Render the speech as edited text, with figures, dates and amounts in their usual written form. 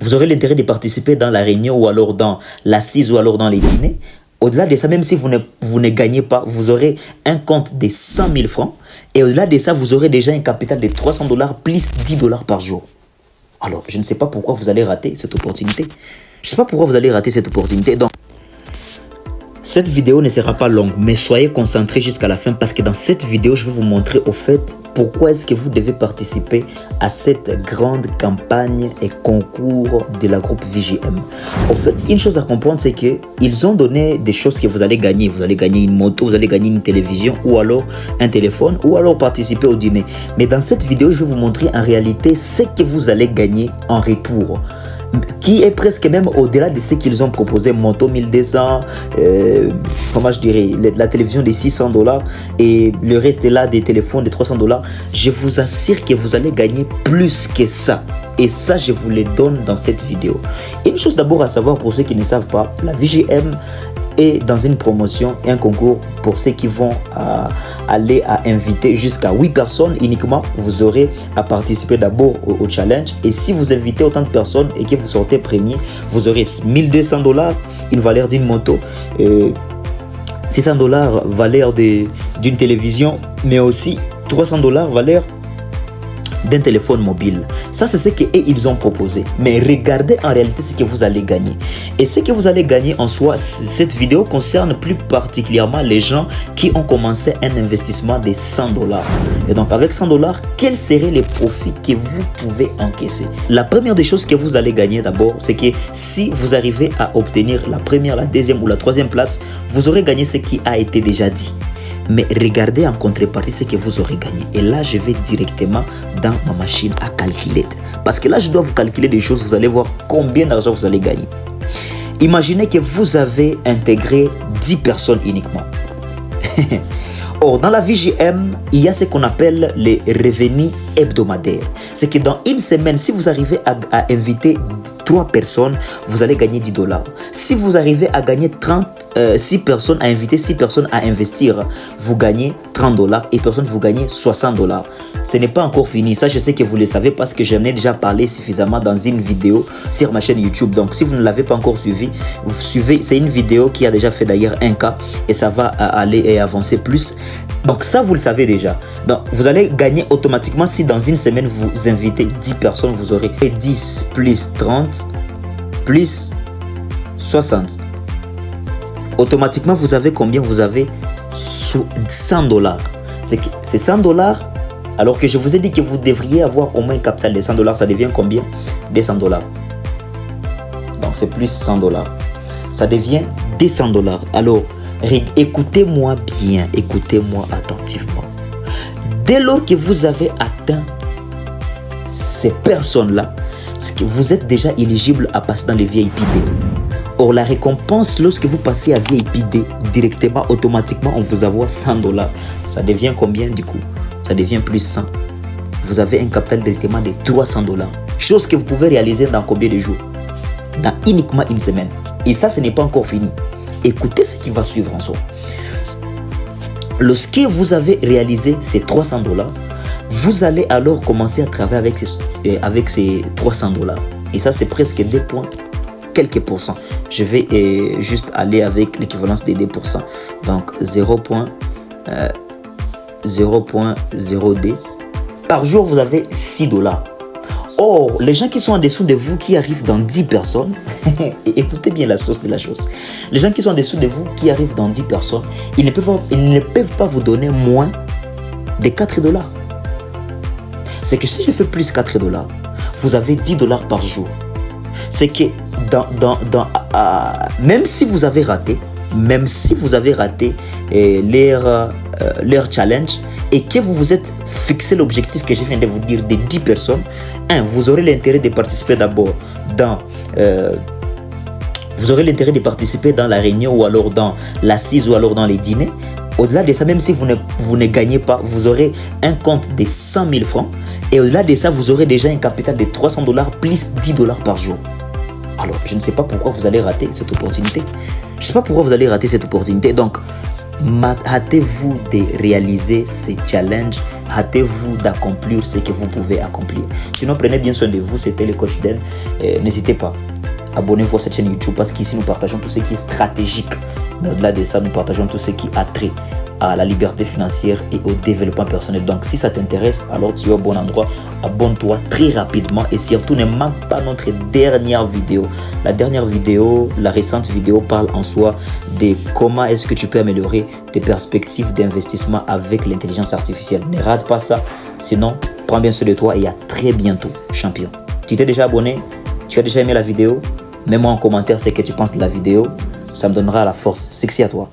vous aurez l'intérêt de participer dans la réunion ou alors dans l'assise ou alors dans les dîners. Au-delà de ça, même si vous ne gagnez pas, vous aurez un compte de 100 000 francs. Et au-delà de ça, vous aurez déjà un capital de 300 $ plus 10 $ par jour. Alors, je ne sais pas pourquoi vous allez rater cette opportunité. Je ne sais pas pourquoi vous allez rater cette opportunité. Donc, cette vidéo ne sera pas longue, mais soyez concentrés jusqu'à la fin parce que dans cette vidéo, je vais vous montrer au fait pourquoi est-ce que vous devez participer à cette grande campagne et concours de la groupe VGM. En fait, une chose à comprendre, c'est qu'ils ont donné des choses que vous allez gagner. Vous allez gagner une moto, vous allez gagner une télévision ou alors un téléphone ou alors participer au dîner. Mais dans cette vidéo, je vais vous montrer en réalité ce que vous allez gagner en retour, qui est presque même au-delà de ce qu'ils ont proposé. Moto 1200, comment je dirais, la télévision de 600 $ et le reste est là des téléphones de 300 $. Je vous assure que vous allez gagner plus que ça. Et ça, je vous le donne dans cette vidéo. Une chose d'abord à savoir pour ceux qui ne savent pas, la VGM est dans une promotion et un concours pour ceux qui vont aller à inviter jusqu'à 8 personnes uniquement. Vous aurez à participer d'abord au challenge. Et si vous invitez autant de personnes et que vous sortez premier, vous aurez 1200 $, une valeur d'une moto, 600 $ valeur d'une télévision, mais aussi 300 $ valeur d'un téléphone mobile. Ça, c'est ce qu'ils ont proposé. Mais regardez en réalité ce que vous allez gagner. Et ce que vous allez gagner en soi, cette vidéo concerne plus particulièrement les gens qui ont commencé un investissement de 100 $. Et donc, avec 100 $, quels seraient les profits que vous pouvez encaisser? La première des choses que vous allez gagner d'abord, c'est que si vous arrivez à obtenir la première, la deuxième ou la troisième place, vous aurez gagné ce qui a été déjà dit. Mais regardez en contrepartie ce que vous aurez gagné. Et là, je vais directement dans ma machine à calculer. Parce que là, je dois vous calculer des choses. Vous allez voir combien d'argent vous allez gagner. Imaginez que vous avez intégré 10 personnes uniquement. Or, dans la VGM, il y a ce qu'on appelle les revenus hebdomadaires. C'est que dans une semaine, si vous arrivez à inviter 3 personnes, vous allez gagner 10 $. Si vous arrivez à gagner 6 personnes, à inviter 6 personnes à investir, vous gagnez 30 $ et personne vous gagnez 60 $. Ce n'est pas encore fini. Ça, je sais que vous le savez parce que j'en ai déjà parlé suffisamment dans une vidéo sur ma chaîne YouTube. Donc, si vous ne l'avez pas encore suivi, vous suivez. C'est une vidéo qui a déjà fait d'ailleurs 1K et ça va aller et avancer plus. Donc, ça, vous le savez déjà. Donc, vous allez gagner automatiquement si dans une semaine, vous invitez 10 personnes, vous aurez 10 plus 30 plus 60. Automatiquement, vous avez combien? Vous avez 100 $. C'est 100 $. Alors que je vous ai dit que vous devriez avoir au moins un capital de 100 $. Ça devient combien? 200 $. Donc, c'est plus 100 $. Ça devient 200 $. Alors, écoutez-moi bien. Écoutez-moi attentivement. Dès lors que vous avez atteint ces personnes-là, c'est que vous êtes déjà éligible à passer dans les VIP D. Or, la récompense, lorsque vous passez à VIP D, directement, automatiquement, on vous envoie 100 $. Ça devient combien du coup? Ça devient plus 100. Vous avez un capital directement de 300 $. Chose que vous pouvez réaliser dans combien de jours? Dans uniquement une semaine. Et ça, ce n'est pas encore fini. Écoutez ce qui va suivre en soi. Lorsque vous avez réalisé ces 300 $, vous allez alors commencer à travailler avec ces 300 $. Et ça, c'est presque 2 points, quelques pourcents. Je vais juste aller avec l'équivalence des 2%. Donc, 0.0D. Par jour, vous avez 6 $. Or, les gens qui sont en dessous de vous, qui arrivent dans 10 personnes, écoutez bien la source de la chose. Les gens qui sont en dessous de vous, qui arrivent dans 10 personnes, ils ne peuvent pas vous donner moins de 4 $. C'est que si je fais plus 4 $, vous avez 10 $ par jour. C'est que même si vous avez raté leur challenge et que vous vous êtes fixé l'objectif que je viens de vous dire de 10 personnes, vous aurez l'intérêt de participer d'abord dans la réunion ou alors dans l'assise ou alors dans les dîners. Au-delà de ça, même si vous ne gagnez pas, vous aurez un compte de 100 000 francs. Et au-delà de ça, vous aurez déjà un capital de 300 $ plus 10 $ par jour. Alors, je ne sais pas pourquoi vous allez rater cette opportunité. Je ne sais pas pourquoi vous allez rater cette opportunité. Donc, hâtez-vous de réaliser ces challenges hâtez-vous d'accomplir ce que vous pouvez accomplir. Sinon, prenez bien soin de vous. C'était le coach Dan. N'hésitez pas. Abonnez-vous à cette chaîne YouTube parce qu'ici, nous partageons tout ce qui est stratégique. Mais au-delà de ça, nous partageons tout ce qui a trait à la liberté financière et au développement personnel. Donc, si ça t'intéresse, alors tu es au bon endroit. Abonne-toi très rapidement et surtout ne manque pas notre dernière vidéo. La dernière vidéo, la récente vidéo parle en soi de comment est-ce que tu peux améliorer tes perspectives d'investissement avec l'intelligence artificielle. Ne rate pas ça. Sinon, prends bien soin de toi et à très bientôt, champion. Tu t'es déjà abonné? Tu as déjà aimé la vidéo? Mets-moi en commentaire ce que tu penses de la vidéo. Ça me donnera la force. Succès à toi.